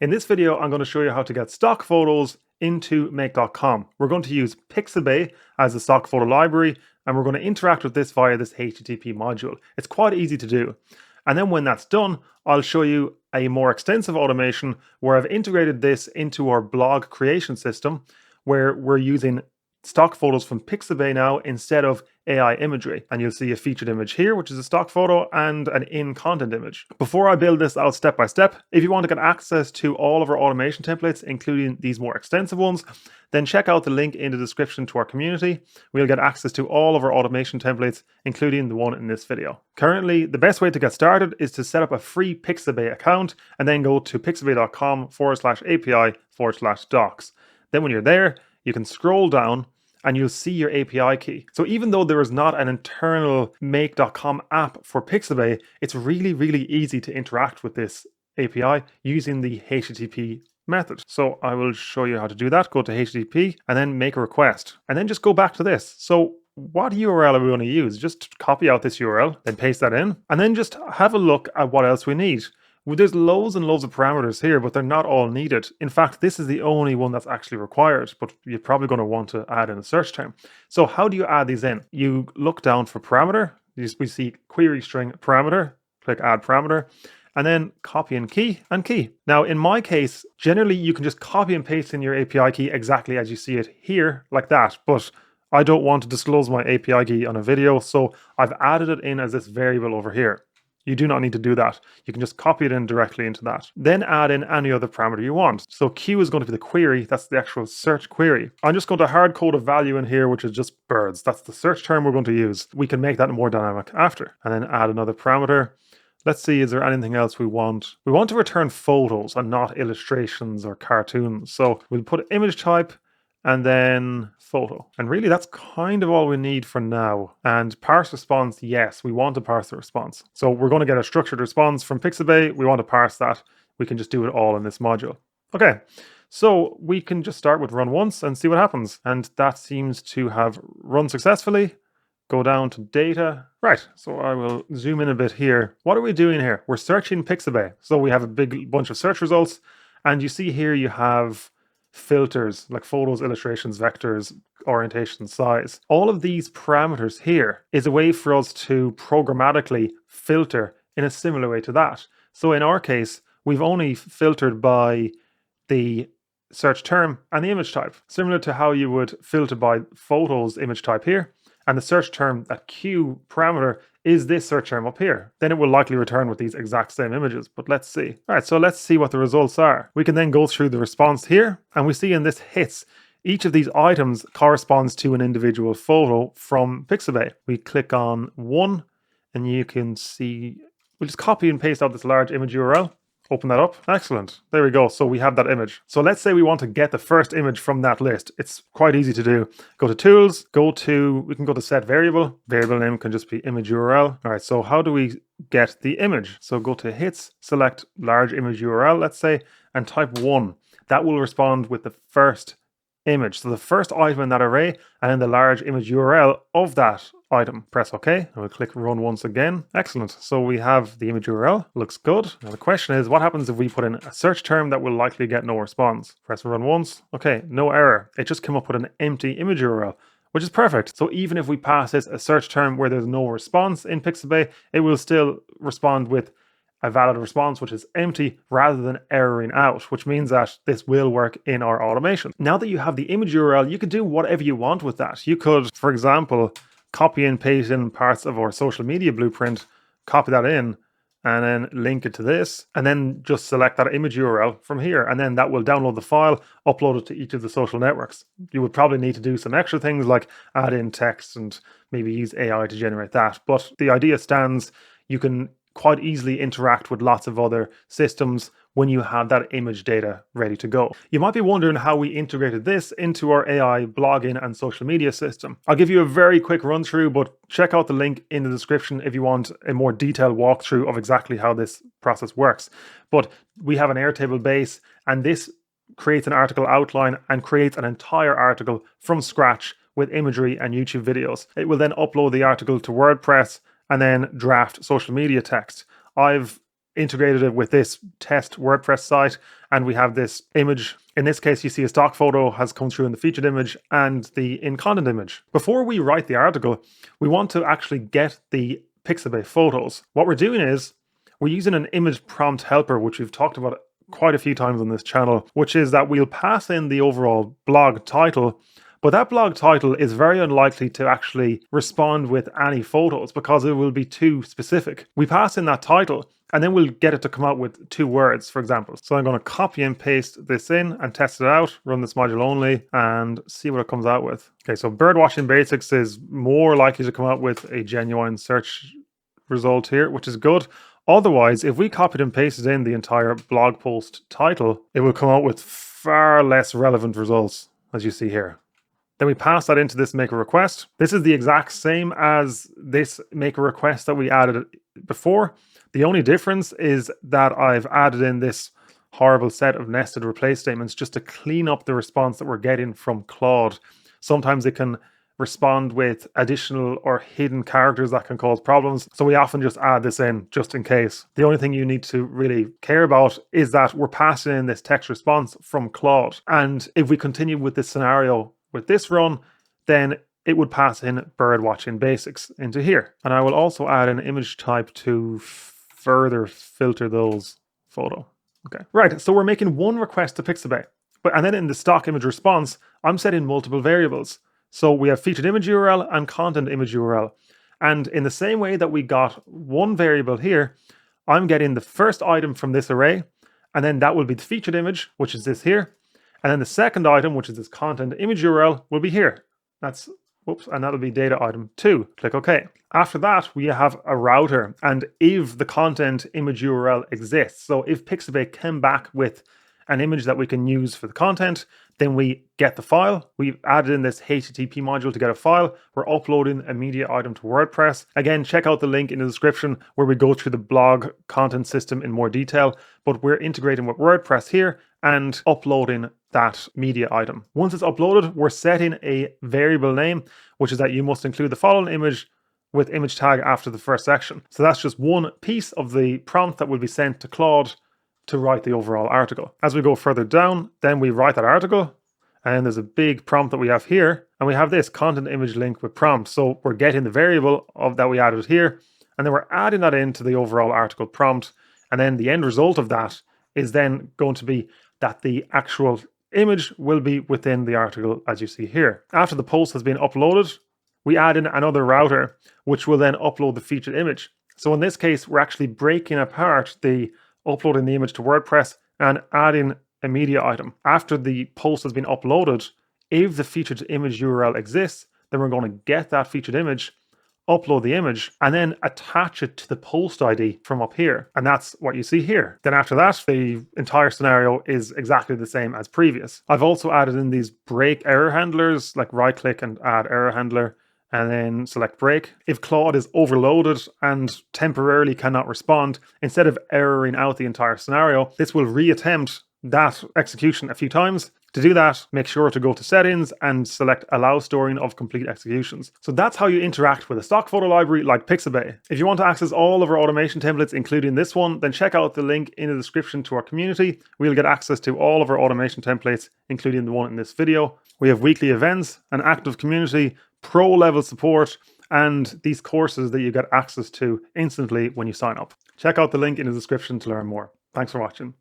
In this video, I'm going to show you how to get stock photos into make.com. We're going to use Pixabay as a stock photo library, and we're going to interact with this via this HTTP module. It's quite easy to do. And then when that's done, I'll show you a more extensive automation where I've integrated this into our blog creation system, where we're using stock photos from Pixabay now instead of AI imagery. And you'll see a featured image here, which is a stock photo, and an in-content image. Before I build this out step by step, if you want to get access to all of our automation templates, including these more extensive ones, then check out the link in the description to our community. We'll get access to all of our automation templates, including the one in this video. Currently, the best way to get started is to set up a free Pixabay account and then go to pixabay.com/API/docs. Then when you're there, you can scroll down and you'll see your API key. So even though there is not an internal make.com app for Pixabay, it's really easy to interact with this API using the HTTP method. So I will show you how to do that. Go to HTTP and then make a request, and then just go back to this. So what URL are we going to use? Just copy out this URL, then paste that in, and then just have a look at what else we need. Well, there's loads and loads of parameters here, but they're not all needed. In fact, this is the only one that's actually required, but you're probably going to want to add in a search term. So how do you add these in? You look down for parameter. We see query string parameter, click add parameter, and then copy and key and key. Now, in my case, generally you can just copy and paste in your API key exactly as you see it here, like that, but I don't want to disclose my API key on a video, so I've added it in as this variable over here. You do not need to do that. You can just copy it in directly into that. Then add in any other parameter you want. So Q is going to be the query. That's the actual search query. I'm just going to hard code a value in here, which is just birds. That's the search term we're going to use. We can make that more dynamic after. And then add another parameter. Let's see, is there anything else we want? We want to return photos and not illustrations or cartoons. So we'll put image type and then photo. And really that's kind of all we need for now. And parse response, yes, we want to parse the response. So we're going to get a structured response from Pixabay. We want to parse that. We can just do it all in this module. Okay, so we can just start with run once and see what happens. And that seems to have run successfully. Go down to data. Right, so I will zoom in a bit here. What are we doing here? We're searching Pixabay. So we have a big bunch of search results. And you see here you have filters like photos, illustrations, vectors, orientation, size. All of these parameters here is a way for us to programmatically filter in a similar way to that. So in our case, we've only filtered by the search term and the image type, similar to how you would filter by photos image type here. And the search term, that Q parameter, is this search term up here. Then it will likely return with these exact same images, but let's see. All right, so let's see what the results are. We can then go through the response here, and we see in this hits, each of these items corresponds to an individual photo from Pixabay. We click on one, and you can see, we'll just copy and paste out this large image URL. Open that up. Excellent. There we go. So we have that image. So let's say we want to get the first image from that list. It's quite easy to do. Go to tools, we can go to set variable. Variable name can just be image URL. All right, so how do we get the image? So go to hits, select large image URL, let's say, and type 1. That will respond with the first image. So the first item in that array, and then the large image URL of that item. Press OK, and we'll click run once again. Excellent. So we have the image URL. Looks good. Now the question is, what happens if we put in a search term that will likely get no response? Press run once. Okay, no error. It just came up with an empty image URL, which is perfect. So even if we pass this a search term where there's no response in Pixabay, it will still respond with a valid response, which is empty, rather than erroring out, which means that this will work in our automation. Now that you have the image URL, you can do whatever you want with that. You could, for example, copy and paste in parts of our social media blueprint, copy that in, and then link it to this, and then just select that image URL from here, and then that will download the file, upload it to each of the social networks. You would probably need to do some extra things like add in text and maybe use AI to generate that, but the idea stands. You can quite easily interact with lots of other systems when you have that image data ready to go. You might be wondering how we integrated this into our AI blogging and social media system. I'll give you a very quick run through, but check out the link in the description if you want a more detailed walkthrough of exactly how this process works. But we have an Airtable base, and this creates an article outline and creates an entire article from scratch with imagery and YouTube videos. It will then upload the article to WordPress and then draft social media text. I've integrated it with this test WordPress site, and we have this image. In this case, you see a stock photo has come through in the featured image and the in content image. Before we write the article, we want to actually get the Pixabay photos. What we're doing is we're using an image prompt helper, which we've talked about quite a few times on this channel, which is that we'll pass in the overall blog title, but that blog title is very unlikely to actually respond with any photos because it will be too specific. We pass in that title and then we'll get it to come out with 2 words, for example. So I'm going to copy and paste this in and test it out, run this module only and see what it comes out with. Okay, so birdwatching basics is more likely to come out with a genuine search result here, which is good. Otherwise, if we copied and pasted in the entire blog post title, it will come out with far less relevant results, as you see here. Then we pass that into this make a request. This is the exact same as this make a request that we added before. The only difference is that I've added in this horrible set of nested replace statements just to clean up the response that we're getting from Claude. Sometimes it can respond with additional or hidden characters that can cause problems. So we often just add this in just in case. The only thing you need to really care about is that we're passing in this text response from Claude. And if we continue with this scenario with this run, then it would pass in birdwatching basics into here. And I will also add an image type to further filter those photo. Okay, right. So we're making one request to Pixabay, and then in the stock image response, I'm setting multiple variables. So we have featured image URL and content image URL. And in the same way that we got one variable here, I'm getting the first item from this array, and then that will be the featured image, which is this here. And then the second item, which is this content image URL, will be here. And that'll be data item 2. Click OK. After that, we have a router, and if the content image URL exists, so if Pixabay came back with an image that we can use for the content, then we get the file. We've added in this HTTP module to get a file. We're uploading a media item to WordPress. Again, check out the link in the description where we go through the blog content system in more detail, but we're integrating with WordPress here and uploading that media item. Once it's uploaded, we're setting a variable name, which is that you must include the following image with image tag after the first section. So that's just one piece of the prompt that will be sent to Claude to write the overall article. As we go further down, then we write that article, and there's a big prompt that we have here, and we have this content image link with prompt. So we're getting the variable of that we added here, and then we're adding that into the overall article prompt, and then the end result of that is then going to be that the actual image will be within the article, as you see here. After the post has been uploaded, we add in another router, which will then upload the featured image. So in this case, we're actually breaking apart the uploading the image to WordPress and adding a media item. After the post has been uploaded, if the featured image URL exists, then we're going to get that featured image, upload the image, and then attach it to the post ID from up here. And that's what you see here. Then after that, the entire scenario is exactly the same as previous. I've also added in these break error handlers, like right click and add error handler, and then select break. If Claude is overloaded and temporarily cannot respond, instead of erroring out the entire scenario, this will reattempt that execution a few times. To do that, make sure to go to settings and select allow storing of complete executions. So that's how you interact with a stock photo library like Pixabay. If you want to access all of our automation templates, including this one, then check out the link in the description to our community. We'll get access to all of our automation templates, including the one in this video. We have weekly events, an active community, pro level support, and these courses that you get access to instantly when you sign up. Check out the link in the description to learn more. Thanks for watching.